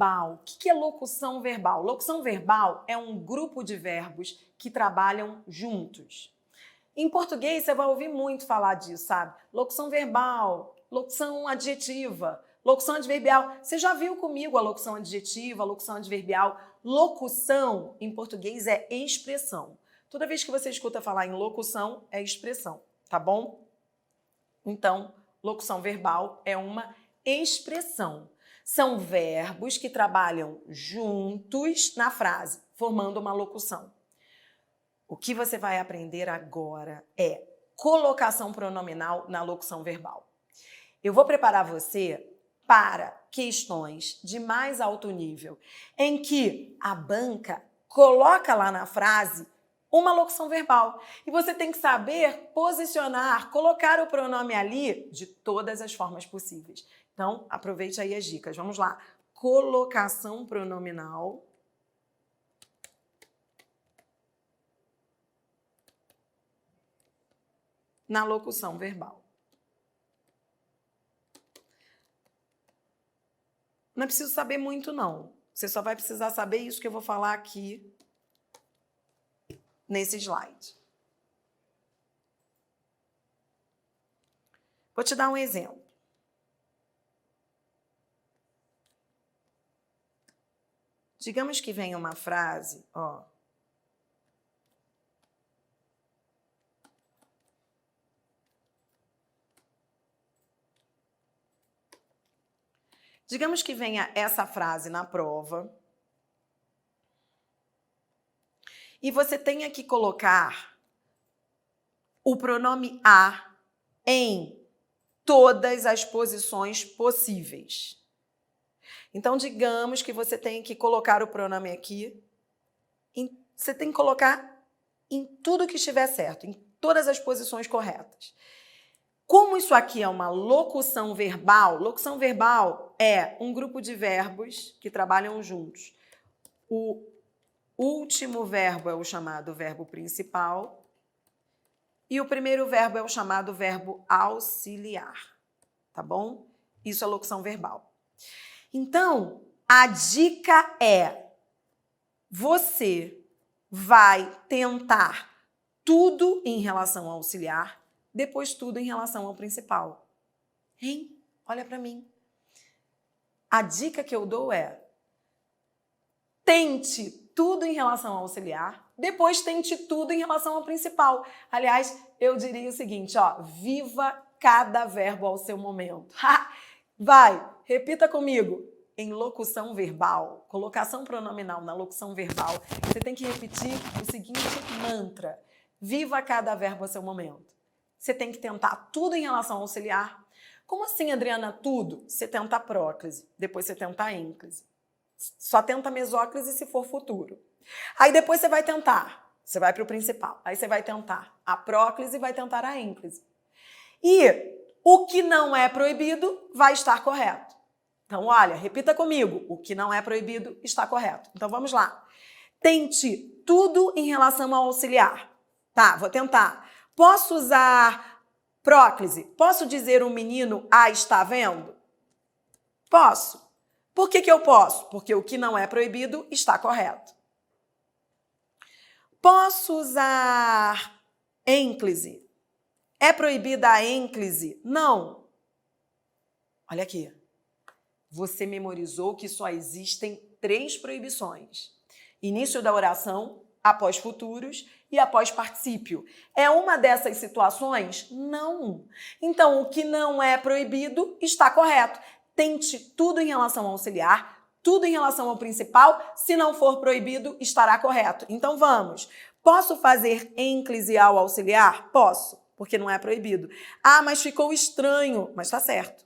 verbal. O que é locução verbal? Locução verbal é um grupo de verbos que trabalham juntos. Em português, você vai ouvir muito falar disso, sabe? Locução verbal, locução adjetiva, locução adverbial. Você já viu comigo a locução adjetiva, a locução adverbial? Locução, em português, é expressão. Toda vez que você escuta falar em locução, é expressão, tá bom? Então, locução verbal é uma expressão. São verbos que trabalham juntos na frase, formando uma locução. O que você vai aprender agora é colocação pronominal na locução verbal. Eu vou preparar você para questões de mais alto nível, em que a banca coloca lá na frase uma locução verbal. E você tem que saber posicionar, colocar o pronome ali de todas as formas possíveis. Então, aproveite aí as dicas. Vamos lá. Colocação pronominal na locução verbal. Não é preciso saber muito, não. Você só vai precisar saber isso que eu vou falar aqui nesse slide. Vou te dar um exemplo. Digamos que venha uma frase, ó. Digamos que venha essa frase na prova e você tenha que colocar o pronome a em todas as posições possíveis. Então, digamos que você tem que colocar o pronome aqui, você tem que colocar em tudo que estiver certo, em todas as posições corretas. Como isso aqui é uma locução verbal é um grupo de verbos que trabalham juntos. O último verbo é o chamado verbo principal e o primeiro verbo é o chamado verbo auxiliar, tá bom? Isso é locução verbal. Então, a dica é: você vai tentar tudo em relação ao auxiliar, depois tudo em relação ao principal. Hein? Olha para mim. A dica que eu dou é: tente tudo em relação ao auxiliar, depois tente tudo em relação ao principal. Aliás, eu diria o seguinte, ó, viva cada verbo ao seu momento. Vai, repita comigo. Em locução verbal, colocação pronominal na locução verbal, você tem que repetir o seguinte mantra: viva cada verbo ao seu momento. Você tem que tentar tudo em relação ao auxiliar. Como assim, Adriana, tudo? Você tenta a próclise, depois você tenta a ênclise. Só tenta a mesóclise se for futuro. Aí depois você vai tentar, você vai para o principal. Aí você vai tentar a próclise e vai tentar a ênclise. E o que não é proibido vai estar correto. Então, olha, repita comigo. O que não é proibido está correto. Então, vamos lá. Tente tudo em relação ao auxiliar. Tá, vou tentar. Posso usar próclise? Posso dizer o menino está vendo? Posso. Por que eu posso? Porque o que não é proibido está correto. Posso usar ênclise? É proibida a ênclise? Não. Olha aqui. Você memorizou que só existem 3 proibições: início da oração, após futuros e após particípio. É uma dessas situações? Não. Então, o que não é proibido está correto. Tente tudo em relação ao auxiliar, tudo em relação ao principal. Se não for proibido, estará correto. Então, vamos. Posso fazer ênclise ao auxiliar? Posso, porque não é proibido. Ah, mas ficou estranho. Mas está certo.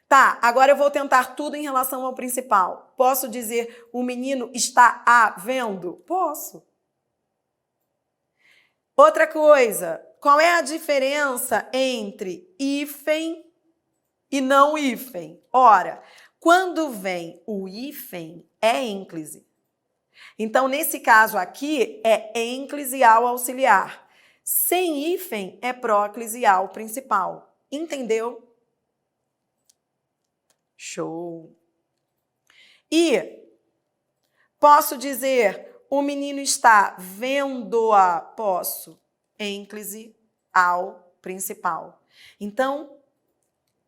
Tá, agora eu vou tentar tudo em relação ao principal. Posso dizer o menino está vendo? Posso. Outra coisa, qual é a diferença entre hífen e não hífen? Ora, quando vem o hífen, é ênclise. Então, nesse caso aqui, é ênclise ao auxiliar. Sem hífen, é próclise ao principal. Entendeu? Show! E posso dizer, o menino está vendo-a, posso, ênclise ao principal. Então,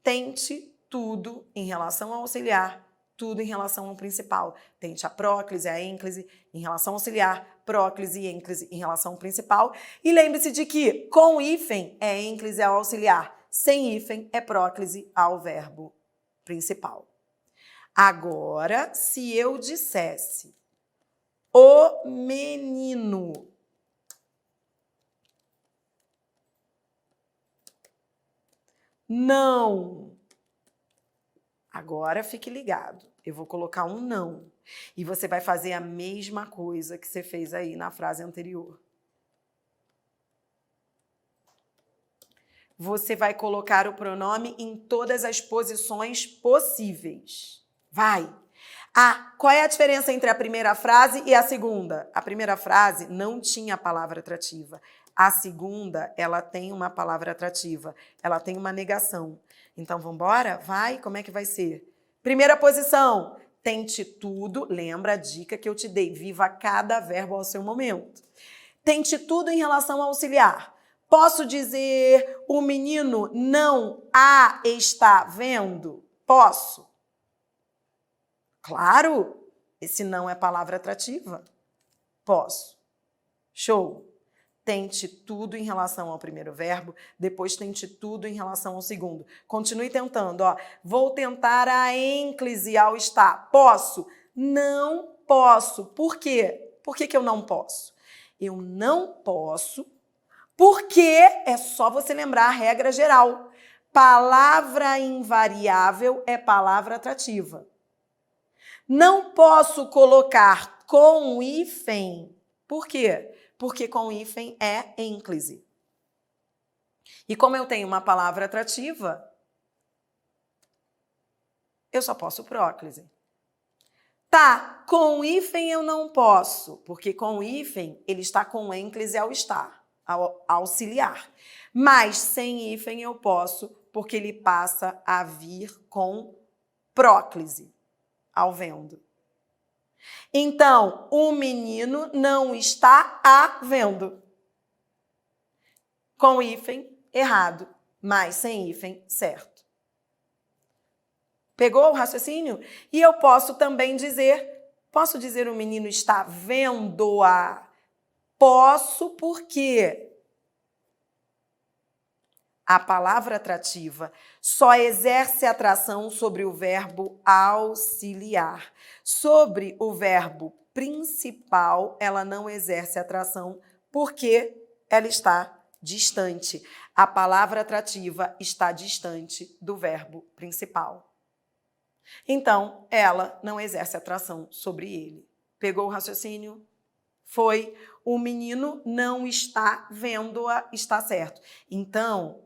tente tudo em relação ao auxiliar, tudo em relação ao principal. Tente a próclise, a ênclise em relação ao auxiliar, próclise e ênclise em relação ao principal. E lembre-se de que com hífen é ênclise ao auxiliar, sem hífen é próclise ao verbo principal. Agora, se eu dissesse o menino não. Agora fique ligado. Eu vou colocar um não. E você vai fazer a mesma coisa que você fez aí na frase anterior. Você vai colocar o pronome em todas as posições possíveis. Vai! Qual é a diferença entre a primeira frase e a segunda? A primeira frase não tinha palavra atrativa. A segunda, ela tem uma palavra atrativa. Ela tem uma negação. Então, vamos embora? Vai? Como é que vai ser? Primeira posição, tente tudo. Lembra a dica que eu te dei. Viva cada verbo ao seu momento. Tente tudo em relação ao auxiliar. Posso dizer, o menino não a está vendo? Posso. Claro, esse não é palavra atrativa. Posso. Show. Tente tudo em relação ao primeiro verbo, depois tente tudo em relação ao segundo. Continue tentando, ó. Vou tentar a ênclise ao está. Posso? Não posso. Por quê? Por que eu não posso? Eu não posso porque é só você lembrar a regra geral. Palavra invariável é palavra atrativa. Não posso colocar com hífen. Por quê? Porque com hífen é ênclise. E como eu tenho uma palavra atrativa, eu só posso próclise. Tá, com hífen eu não posso, porque com hífen ele está com ênclise ao estar, ao auxiliar. Mas sem hífen eu posso, porque ele passa a vir com próclise, ao vendo. Então, o menino não está a vendo. Com hífen, errado, mas sem hífen, certo. Pegou o raciocínio? E eu posso também dizer, o menino está vendo-a? Posso porque a palavra atrativa só exerce atração sobre o verbo auxiliar. Sobre o verbo principal, ela não exerce atração porque ela está distante. A palavra atrativa está distante do verbo principal. Então, ela não exerce atração sobre ele. Pegou o raciocínio? Foi, o menino não está vendo-a, está certo. Então,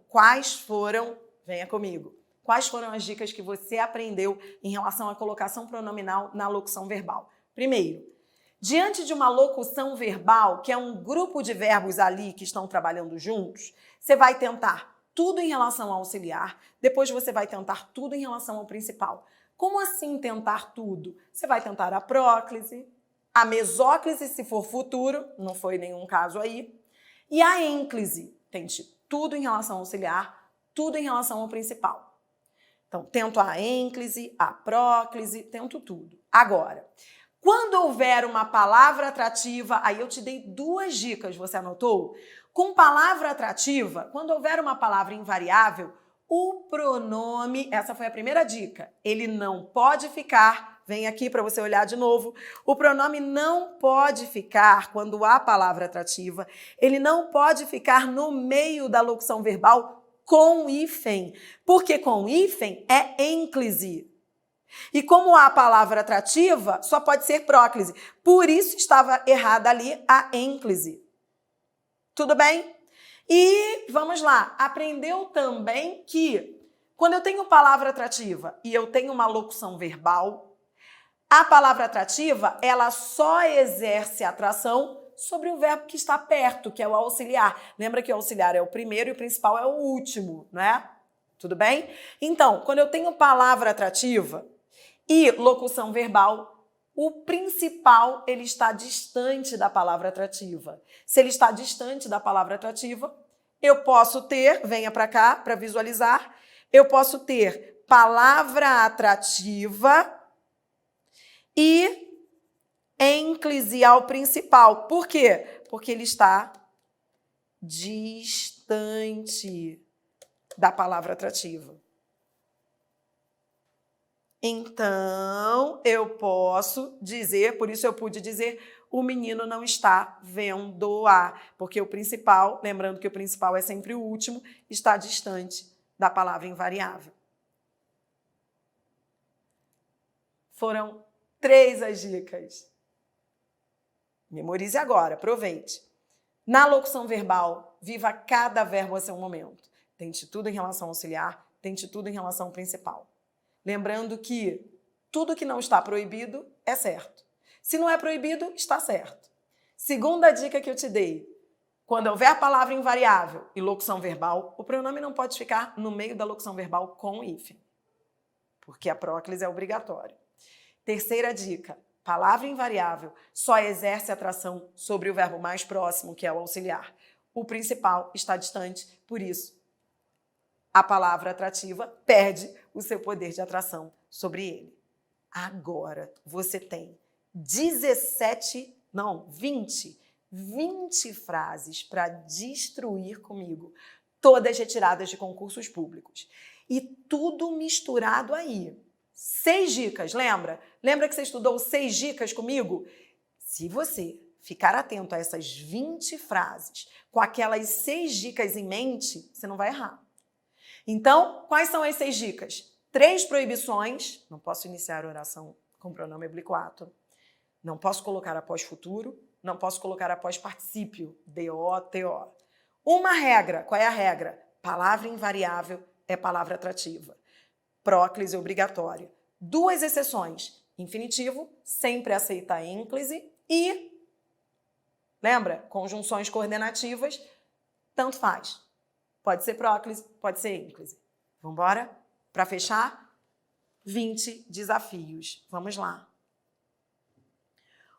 venha comigo, quais foram as dicas que você aprendeu em relação à colocação pronominal na locução verbal? Primeiro, diante de uma locução verbal, que é um grupo de verbos ali que estão trabalhando juntos, você vai tentar tudo em relação ao auxiliar, depois você vai tentar tudo em relação ao principal. Como assim tentar tudo? Você vai tentar a próclise, a mesóclise, se for futuro, não foi nenhum caso aí, e a ênclise. Tente tudo em relação ao auxiliar, tudo em relação ao principal. Então, tento a ênclise, a próclise, tento tudo. Agora, quando houver uma palavra atrativa, aí eu te dei 2 dicas, você anotou? Com palavra atrativa, quando houver uma palavra invariável, o pronome, essa foi a primeira dica, ele não pode ficar, vem aqui para você olhar de novo, o pronome não pode ficar, quando há palavra atrativa, ele não pode ficar no meio da locução verbal com hífen, porque com hífen é ênclise. E como há palavra atrativa, só pode ser próclise. Por isso estava errada ali a ênclise. Tudo bem? E vamos lá, aprendeu também que quando eu tenho palavra atrativa e eu tenho uma locução verbal, a palavra atrativa, ela só exerce atração sobre o verbo que está perto, que é o auxiliar. Lembra que o auxiliar é o primeiro e o principal é o último, né? Tudo bem? Então, quando eu tenho palavra atrativa E locução verbal, o principal, ele está distante da palavra atrativa. Se ele está distante da palavra atrativa, eu posso ter, venha para cá para visualizar, eu posso ter palavra atrativa e ênclise ao principal. Por quê? Porque ele está distante da palavra atrativa. Então, eu posso dizer, por isso eu pude dizer, o menino não está vendo-a, porque o principal, lembrando que o principal é sempre o último, está distante da palavra invariável. Foram 3 as dicas. Memorize agora, aproveite. Na locução verbal, viva cada verbo a seu momento. Tente tudo em relação ao auxiliar, tente tudo em relação ao principal. Lembrando que tudo que não está proibido é certo. Se não é proibido, está certo. Segunda dica que eu te dei. Quando houver a palavra invariável e locução verbal, o pronome não pode ficar no meio da locução verbal com hífen, porque a próclise é obrigatória. Terceira dica. Palavra invariável só exerce atração sobre o verbo mais próximo, que é o auxiliar. O principal está distante, por isso a palavra atrativa perde o seu poder de atração sobre ele. Agora você tem 20 frases para destruir comigo, todas retiradas de concursos públicos. E tudo misturado aí. 6 dicas, lembra? Lembra que você estudou 6 dicas comigo? Se você ficar atento a essas 20 frases, com aquelas 6 dicas em mente, você não vai errar. Então, quais são as 6 dicas? 3 proibições. Não posso iniciar a oração com pronome oblíquo ato. Não posso colocar após futuro. Não posso colocar após particípio. D-O, T-O. Uma regra. Qual é a regra? Palavra invariável é palavra atrativa. Próclise obrigatória. 2 exceções. Infinitivo, sempre aceita a ênclise. E, lembra? Conjunções coordenativas, tanto faz. Pode ser próclise, pode ser ênclise. Vamos embora? Para fechar, 20 desafios. Vamos lá.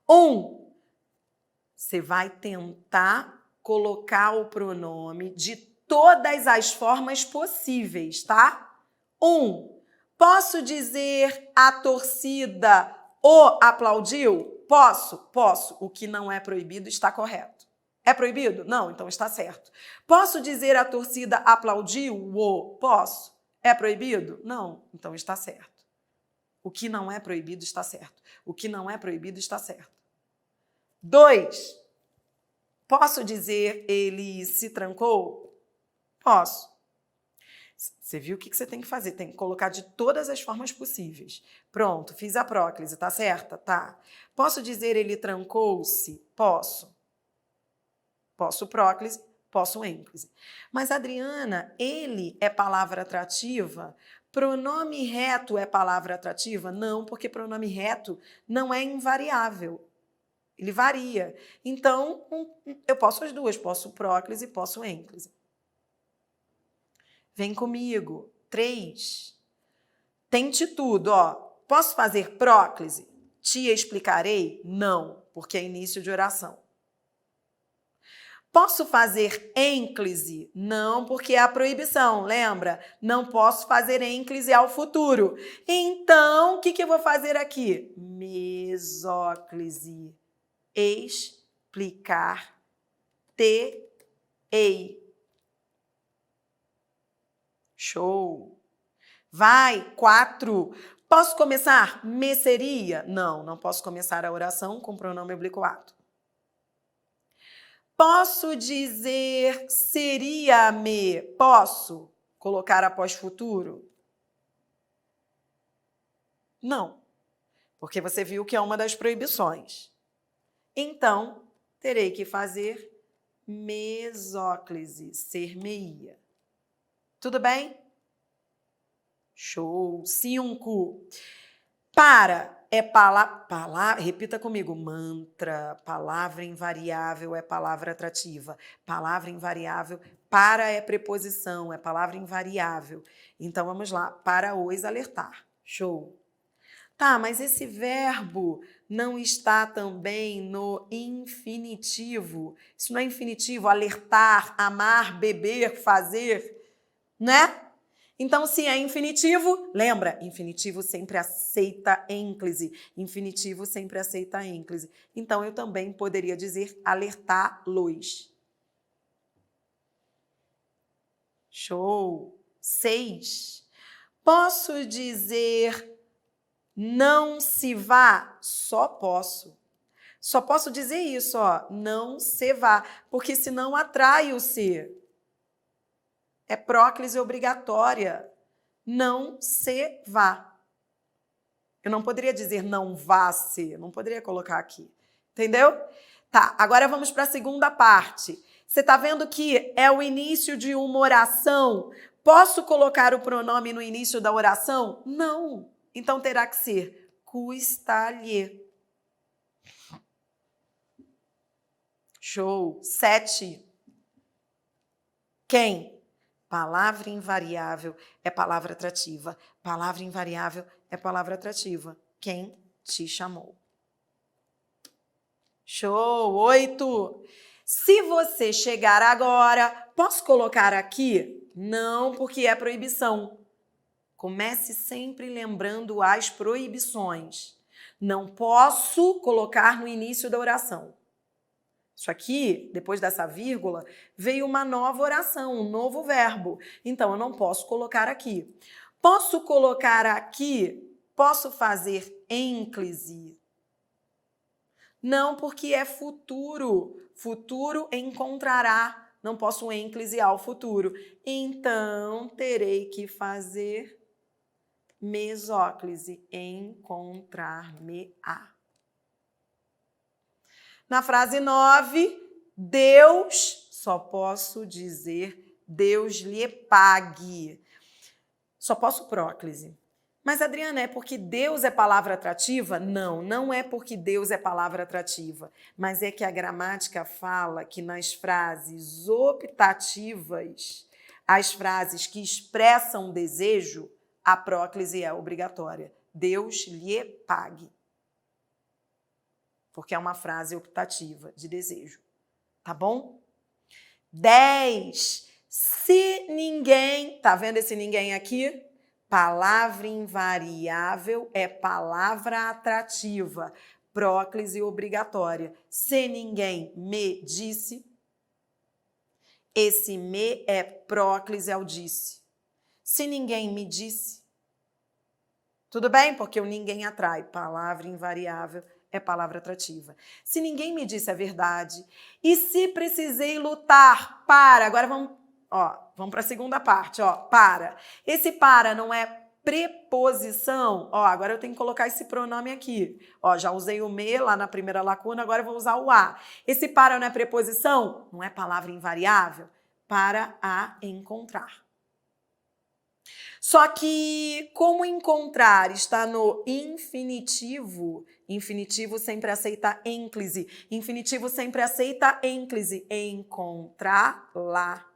1. Você vai tentar colocar o pronome de todas as formas possíveis, tá? 1. Posso dizer a torcida o aplaudiu? Posso? Posso. O que não é proibido está correto. É proibido? Não, então está certo. Posso dizer a torcida aplaudiu? Posso. É proibido? Não, então está certo. O que não é proibido está certo. O que não é proibido está certo. 2. Posso dizer ele se trancou? Posso. Você viu o que você tem que fazer? Tem que colocar de todas as formas possíveis. Pronto, fiz a próclise, tá certa? Tá. Posso dizer ele trancou-se? Posso. Posso próclise, posso ênclise. Mas, Adriana, ele é palavra atrativa? Pronome reto é palavra atrativa? Não, porque pronome reto não é invariável. Ele varia. Então, eu posso as duas. Posso próclise, posso ênclise. Vem comigo. 3. Tente tudo, ó. Posso fazer próclise? Te explicarei? Não, porque é início de oração. Posso fazer ênclise? Não, porque é a proibição, lembra? Não posso fazer ênclise ao futuro. Então, o que eu vou fazer aqui? Mesóclise. Explicar-te-ei. Show! Vai, 4. Posso começar? Me seria? Não, não posso começar a oração com pronome oblíquo ato. Posso dizer seria-me? Posso colocar após futuro? Não, porque você viu que é uma das proibições. Então, terei que fazer mesóclise, ser-me-ia. Tudo bem? Show! 5. Para é palavra, repita comigo, mantra, palavra invariável é palavra atrativa. Palavra invariável, para é preposição, é palavra invariável. Então, vamos lá, para os alertar. Show! Tá, mas esse verbo não está também no infinitivo. Isso não é infinitivo, alertar, amar, beber, fazer, né? Então, se é infinitivo, lembra, infinitivo sempre aceita ênclise. Infinitivo sempre aceita ênclise. Então, eu também poderia dizer alertá-los. Show! 6. Posso dizer não se vá? Só posso. Só posso dizer isso, ó, não se vá, porque senão atrai o se. É próclise obrigatória. Não se vá. Eu não poderia dizer não vá se, não poderia colocar aqui. Entendeu? Tá, agora vamos para a segunda parte. Você está vendo que é o início de uma oração? Posso colocar o pronome no início da oração? Não. Então terá que ser custa-lhe. Show. 7. Quem? Palavra invariável é palavra atrativa. Palavra invariável é palavra atrativa. Quem te chamou? Show! 8. Se você chegar agora, posso colocar aqui? Não, porque é proibição. Comece sempre lembrando as proibições. Não posso colocar no início da oração. Isso aqui, depois dessa vírgula, veio uma nova oração, um novo verbo. Então, eu não posso colocar aqui. Posso colocar aqui, posso fazer ênclise? Não, porque é futuro. Futuro encontrará. Não posso ênclise ao futuro. Então, terei que fazer mesóclise, encontrar-me-á. Na frase 9, Deus, só posso dizer Deus lhe pague. Só posso próclise. Mas, Adriana, é porque Deus é palavra atrativa? Não, não é porque Deus é palavra atrativa, mas é que a gramática fala que nas frases optativas, as frases que expressam desejo, a próclise é obrigatória. Deus lhe pague. Porque é uma frase optativa de desejo. Tá bom? 10. Se ninguém... Tá vendo esse ninguém aqui? Palavra invariável é palavra atrativa. Próclise obrigatória. Se ninguém me disse, esse me é próclise ao disse. Se ninguém me disse, tudo bem? Porque o ninguém atrai. Palavra invariável é palavra atrativa. Se ninguém me disse a verdade, e se precisei lutar para... Agora vamos para a segunda parte, para. Esse para não é preposição, agora eu tenho que colocar esse pronome aqui. Já usei o me lá na primeira lacuna, agora eu vou usar o a. Esse para não é preposição? Não é palavra invariável? Para a encontrar. Só que como encontrar está no infinitivo, infinitivo sempre aceita ênclise, infinitivo sempre aceita ênclise, encontrar lá.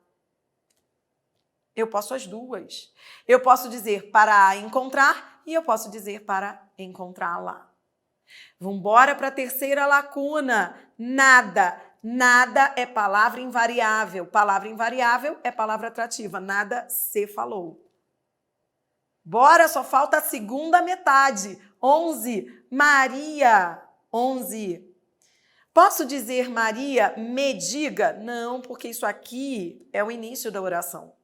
Eu posso as duas. Eu posso dizer para encontrar e eu posso dizer para encontrar lá. Vamos embora para a terceira lacuna. Nada. Nada é palavra invariável. Palavra invariável é palavra atrativa. Nada se falou. Bora, só falta a segunda metade. 11. Maria. 11. Posso dizer Maria me diga? Não, porque isso aqui é o início da oração.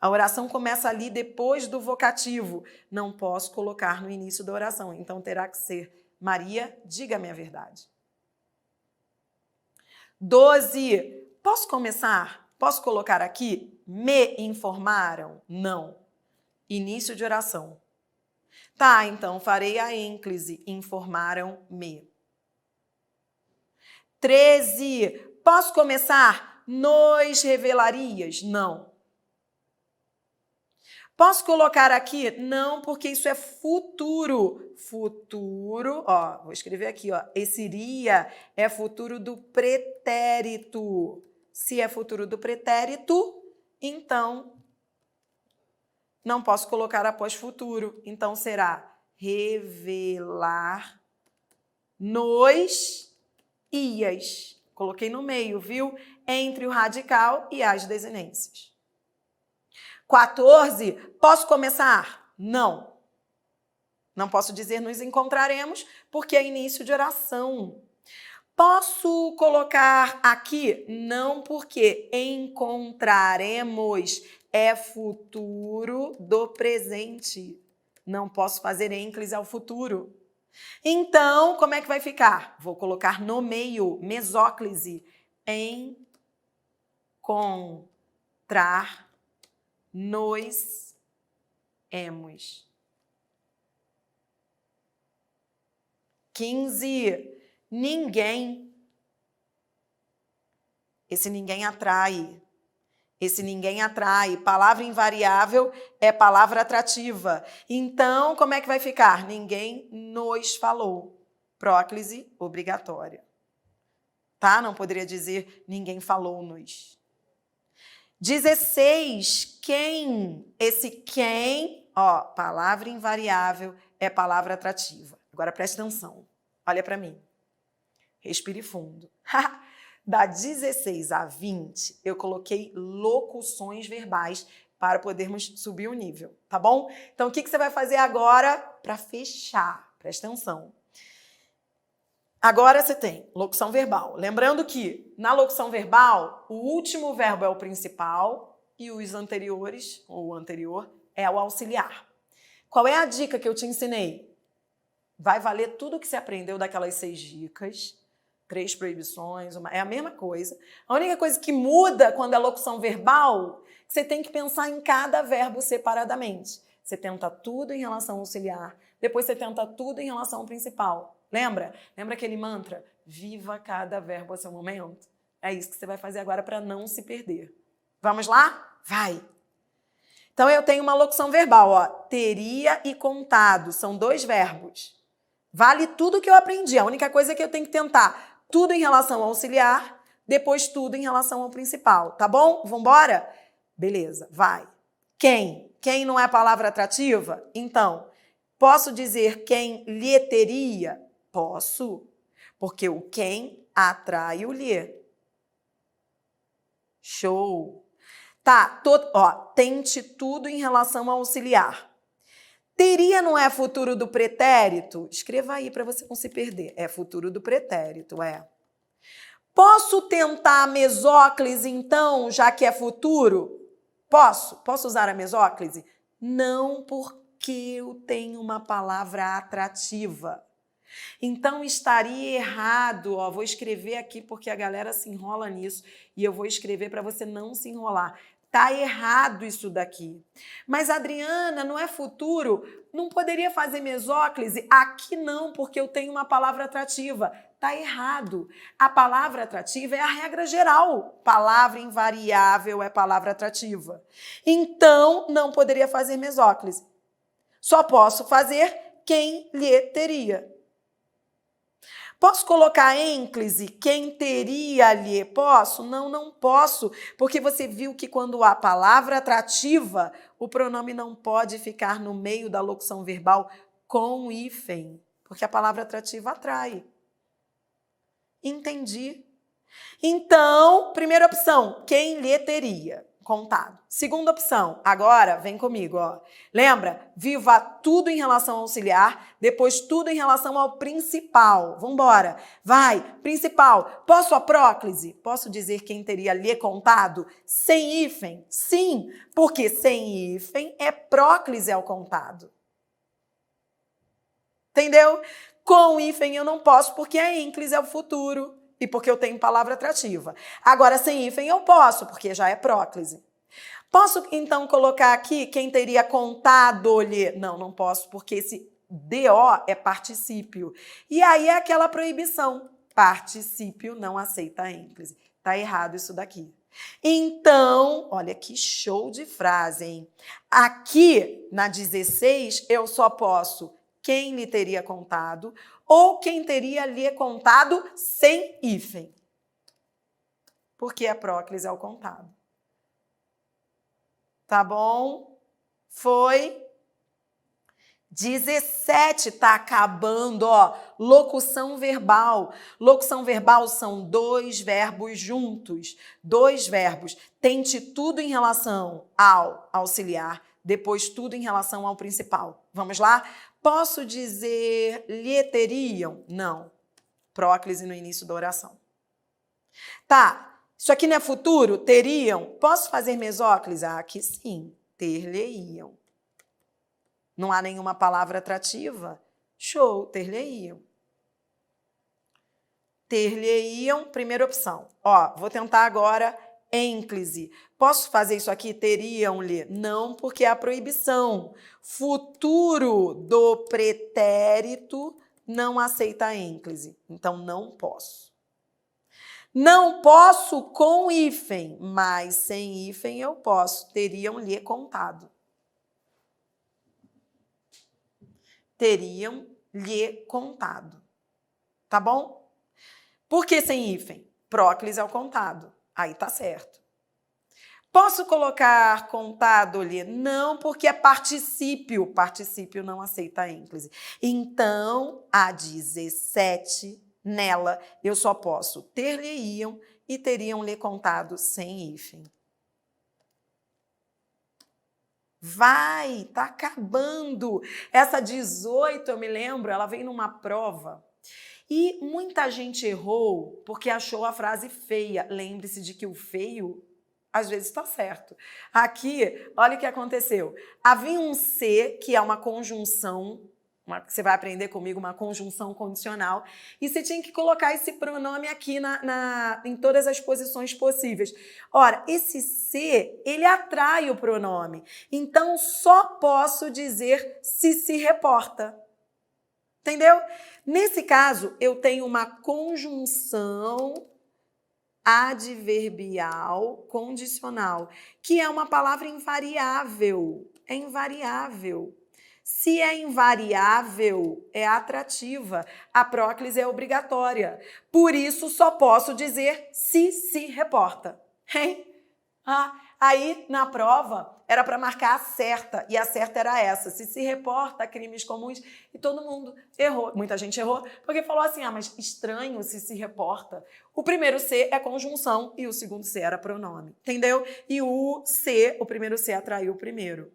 A oração começa ali depois do vocativo. Não posso colocar no início da oração. Então, terá que ser Maria, diga-me a verdade. 12. Posso começar? Posso colocar aqui? Me informaram? Não. Início de oração. Tá, então farei a ênclise. Informaram-me. 13. Posso começar? Nos revelarias? Não. Posso colocar aqui? Não, porque isso é futuro. Futuro, vou escrever aqui, esse iria é futuro do pretérito. Se é futuro do pretérito, então não posso colocar após futuro. Então será revelar nos ias. Coloquei no meio, viu? Entre o radical e as desinências. 14, posso começar? Não. Não posso dizer nos encontraremos, porque é início de oração. Posso colocar aqui? Não, porque encontraremos é futuro do presente. Não posso fazer ênclise ao futuro. Então, como é que vai ficar? Vou colocar no meio, mesóclise. Encontrar-nos-emos. 15. Ninguém. Esse ninguém atrai. Esse ninguém atrai. Palavra invariável é palavra atrativa. Então, como é que vai ficar? Ninguém nos falou. Próclise obrigatória. Tá? Não poderia dizer ninguém falou-nos. 16. Quem? Esse quem, ó, palavra invariável é palavra atrativa. Agora preste atenção. Olha para mim. Respire fundo. Da 16 a 20, eu coloquei locuções verbais para podermos subir o nível, tá bom? Então, o que você vai fazer agora para fechar? Presta atenção. Agora você tem locução verbal. Lembrando que na locução verbal, o último verbo é o principal e os anteriores, ou o anterior, é o auxiliar. Qual é a dica que eu te ensinei? Vai valer tudo que você aprendeu daquelas 6 dicas, 3 proibições, é a mesma coisa. A única coisa que muda quando é locução verbal, você tem que pensar em cada verbo separadamente. Você tenta tudo em relação ao auxiliar, depois você tenta tudo em relação ao principal. Lembra? Lembra aquele mantra? Viva cada verbo a seu momento? É isso que você vai fazer agora para não se perder. Vamos lá? Vai! Então, eu tenho uma locução verbal, ó. Teria e contado, são 2 verbos. Vale tudo que eu aprendi. A única coisa é que eu tenho que tentar tudo em relação ao auxiliar, depois tudo em relação ao principal, tá bom? Vambora? Beleza, vai. Quem? Quem não é palavra atrativa? Então, posso dizer quem lhe teria? Posso, porque o quem atrai o lhe. Show! Tá, tente tudo em relação ao auxiliar. Teria não é futuro do pretérito? Escreva aí para você não se perder. É futuro do pretérito, é. Posso tentar a mesóclise, então, já que é futuro? Posso? Posso usar a mesóclise? Não, porque eu tenho uma palavra atrativa. Então, estaria errado, ó, vou escrever aqui porque a galera se enrola nisso e eu vou escrever para você não se enrolar. Tá errado isso daqui. Mas, Adriana, não é futuro? Não poderia fazer mesóclise? Aqui não, porque eu tenho uma palavra atrativa. Tá errado. A palavra atrativa é a regra geral. Palavra invariável é palavra atrativa. Então, não poderia fazer mesóclise. Só posso fazer quem lhe teria. Posso colocar ênclise? Quem teria lhe? Posso? Não, não posso, porque você viu que quando há palavra atrativa, o pronome não pode ficar no meio da locução verbal com hífen, porque a palavra atrativa atrai. Entendi. Então, primeira opção, quem lhe teria? Contado. Segunda opção, agora vem comigo, ó. Lembra? Viva tudo em relação ao auxiliar, depois tudo em relação ao principal. Vambora. Vai, principal. Posso a próclise? Posso dizer quem teria lhe contado? Sem hífen? Sim, porque sem hífen é próclise ao contado. Entendeu? Com hífen eu não posso, porque a ênclise é o futuro. E porque eu tenho palavra atrativa. Agora, sem hífen eu posso, porque já é próclise. Posso, então, colocar aqui quem teria contado-lhe? Não, não posso, porque esse DO é particípio. E aí é aquela proibição. Particípio não aceita a ênclise. Tá errado isso daqui. Então, olha que show de frase, hein? Aqui, na 16, eu só posso quem lhe teria contado ou quem teria lhe contado sem hífen. Porque a próclise é o contado. Tá bom? Foi 17 tá acabando, ó. Locução verbal. Locução verbal são dois verbos juntos. Dois verbos. Tente tudo em relação ao auxiliar, depois tudo em relação ao principal. Vamos lá? Posso dizer lhe teriam? Não. Próclise no início da oração. Tá. Isso aqui não é futuro? Teriam? Posso fazer mesóclise? Ah, aqui sim. Ter-lhe-iam. Não há nenhuma palavra atrativa? Show, ter-lhe-iam. Ter-lhe-iam, primeira opção. Ó, vou tentar agora ênclise. Posso fazer isso aqui? Teriam-lhe? Não, porque é a proibição. Futuro do pretérito não aceita ênclise. Então, não posso. Não posso com hífen, mas sem hífen eu posso. Teriam-lhe contado. Teriam-lhe contado. Tá bom? Por que sem hífen? Próclise ao contado. Aí tá certo. Posso colocar contado-lhe? Não, porque é particípio. Particípio não aceita ênclise. Então, a 17, nela, eu só posso ter-lhe-iam e teriam-lhe contado sem hífen. Vai, tá acabando. Essa 18, eu me lembro, ela veio numa prova e muita gente errou porque achou a frase feia. Lembre-se de que o feio, às vezes, está certo. Aqui, olha o que aconteceu. Havia um se, que é uma conjunção, você vai aprender comigo, uma conjunção condicional, e você tinha que colocar esse pronome aqui em todas as posições possíveis. Ora, esse se, ele atrai o pronome, então só posso dizer se reporta. Entendeu? Nesse caso, eu tenho uma conjunção adverbial condicional, que é uma palavra invariável. É invariável. Se é invariável, é atrativa. A próclise é obrigatória. Por isso, só posso dizer se reporta. Hein? Aí, na prova, era para marcar a certa. E a certa era essa. Se reporta crimes comuns. E todo mundo errou. Muita gente errou, porque falou assim, mas estranho se reporta. O primeiro se é conjunção e o segundo se era pronome. Entendeu? E o primeiro se atraiu o primeiro.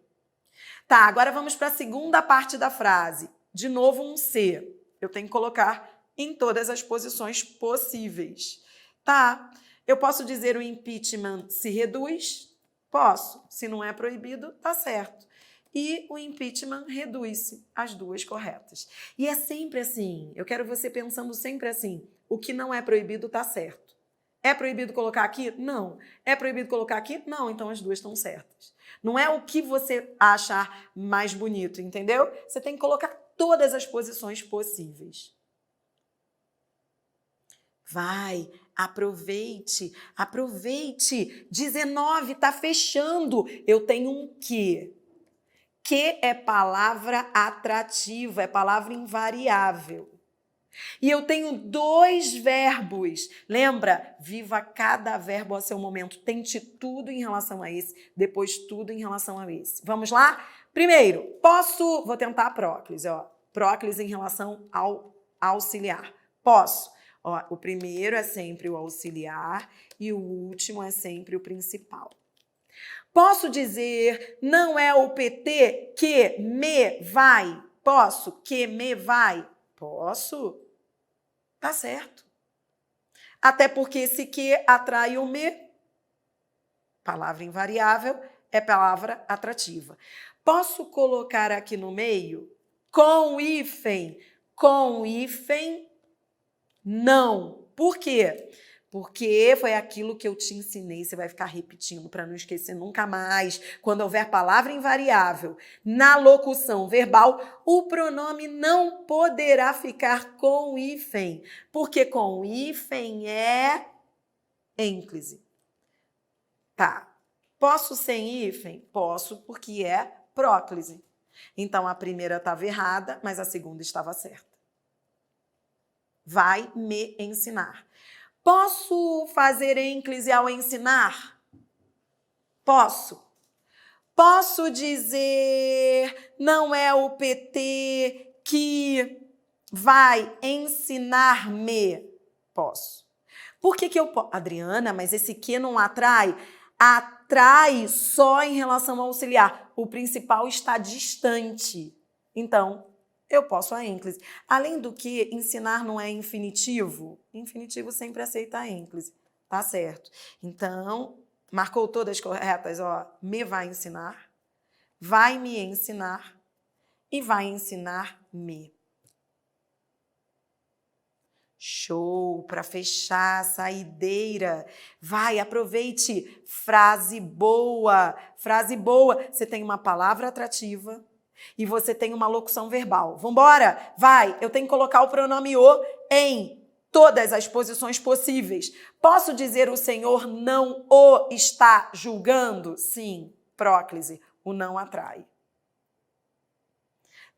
Tá, agora vamos para a segunda parte da frase. De novo um se. Eu tenho que colocar em todas as posições possíveis. Tá, eu posso dizer o impeachment se reduz? Posso. Se não é proibido, tá certo. E o impeachment reduz-se, as duas corretas. E é sempre assim, eu quero você pensando sempre assim, o que não é proibido tá certo. É proibido colocar aqui? Não. É proibido colocar aqui? Não, então as duas estão certas. Não é o que você achar mais bonito, entendeu? Você tem que colocar todas as posições possíveis. Vai, aproveite, aproveite. 19, tá fechando. Eu tenho um que. Que é palavra atrativa, é palavra invariável. E eu tenho dois verbos. Lembra? Viva cada verbo a seu momento. Tente tudo em relação a esse, depois tudo em relação a esse. Vamos lá? Primeiro, vou tentar a próclise, ó. Próclise em relação ao auxiliar. Posso. Ó, o primeiro é sempre o auxiliar e o último é sempre o principal. Posso dizer, não é o PT que me vai? Posso? Que me vai? Posso? Tá certo. Até porque esse que atrai o me. Palavra invariável é palavra atrativa. Posso colocar aqui no meio com hífen? Com hífen, não. Por quê? Porque foi aquilo que eu te ensinei, você vai ficar repetindo para não esquecer nunca mais. Quando houver palavra invariável na locução verbal, o pronome não poderá ficar com hífen, porque com hífen é ênclise. Tá. Posso sem hífen? Posso, porque é próclise. Então, a primeira estava errada, mas a segunda estava certa. Vai me ensinar. Posso fazer ênclise ao ensinar? Posso. Posso dizer, não é o PT que vai ensinar-me? Posso. Por que eu posso? Adriana, mas esse que não atrai? Atrai só em relação ao auxiliar. O principal está distante. Então, eu posso a ênclise. Além do que, ensinar não é infinitivo? Infinitivo sempre aceita a ênclise. Tá certo. Então, marcou todas corretas? Ó, me vai ensinar, vai me ensinar e vai ensinar-me. Show! Para fechar a saideira. Vai, aproveite. Frase boa. Frase boa. Você tem uma palavra atrativa e você tem uma locução verbal. Vambora? Vai! Eu tenho que colocar o pronome o em todas as posições possíveis. Posso dizer o Senhor não o está julgando? Sim, próclise. O não atrai.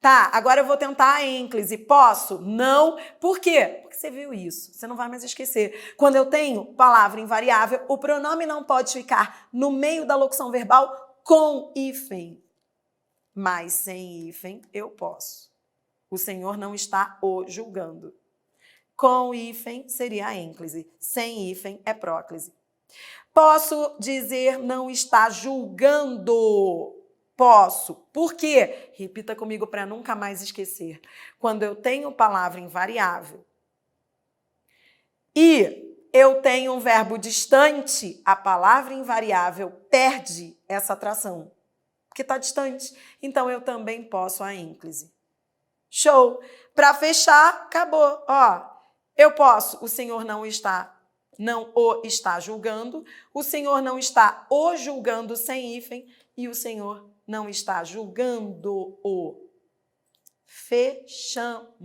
Tá, agora eu vou tentar a ênclise. Posso? Não. Por quê? Porque você viu isso. Você não vai mais esquecer. Quando eu tenho palavra invariável, o pronome não pode ficar no meio da locução verbal com hífen. Mas sem hífen eu posso. O Senhor não está o julgando. Com hífen seria a ênclise. Sem hífen é próclise. Posso dizer não está julgando? Posso. Por quê? Repita comigo para nunca mais esquecer. Quando eu tenho palavra invariável e eu tenho um verbo distante, a palavra invariável perde essa atração, porque está distante. Então, eu também posso a ênclise. Show! Para fechar, acabou. Ó, eu posso, o Senhor não o está julgando, o Senhor não está o julgando sem hífen e o Senhor não está julgando-o. Fechamos.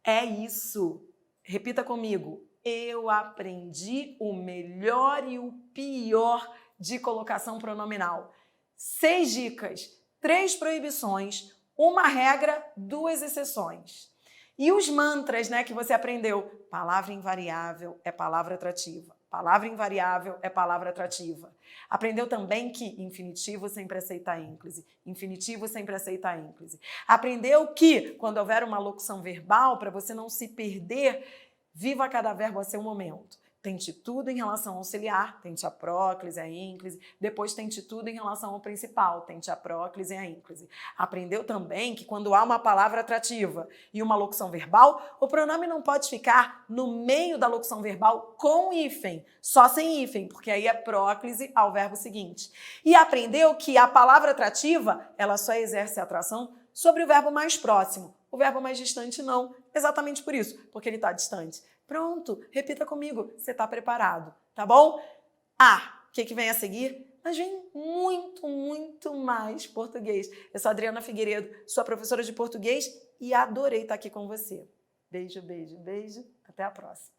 É isso. Repita comigo. Eu aprendi o melhor e o pior de colocação pronominal. 6 dicas, 3 proibições, 1 regra, 2 exceções. E os mantras, né, que você aprendeu? Palavra invariável é palavra atrativa. Palavra invariável é palavra atrativa. Aprendeu também que infinitivo sempre aceita a ênclise. Infinitivo sempre aceita a ênclise. Aprendeu que, quando houver uma locução verbal, para você não se perder, viva cada verbo a seu momento. Tente tudo em relação ao auxiliar, tente a próclise, a ênclise, depois tente tudo em relação ao principal, tente a próclise e a ênclise. Aprendeu também que quando há uma palavra atrativa e uma locução verbal, o pronome não pode ficar no meio da locução verbal com hífen, só sem hífen, porque aí é próclise ao verbo seguinte. E aprendeu que a palavra atrativa, ela só exerce atração sobre o verbo mais próximo. O verbo mais distante não, exatamente por isso, porque ele está distante. Pronto, repita comigo, você está preparado, tá bom? O que vem a seguir? Mas vem muito, muito mais português. Eu sou a Adriana Figueiredo, sua professora de português e adorei estar aqui com você. Beijo, beijo, beijo. Até a próxima.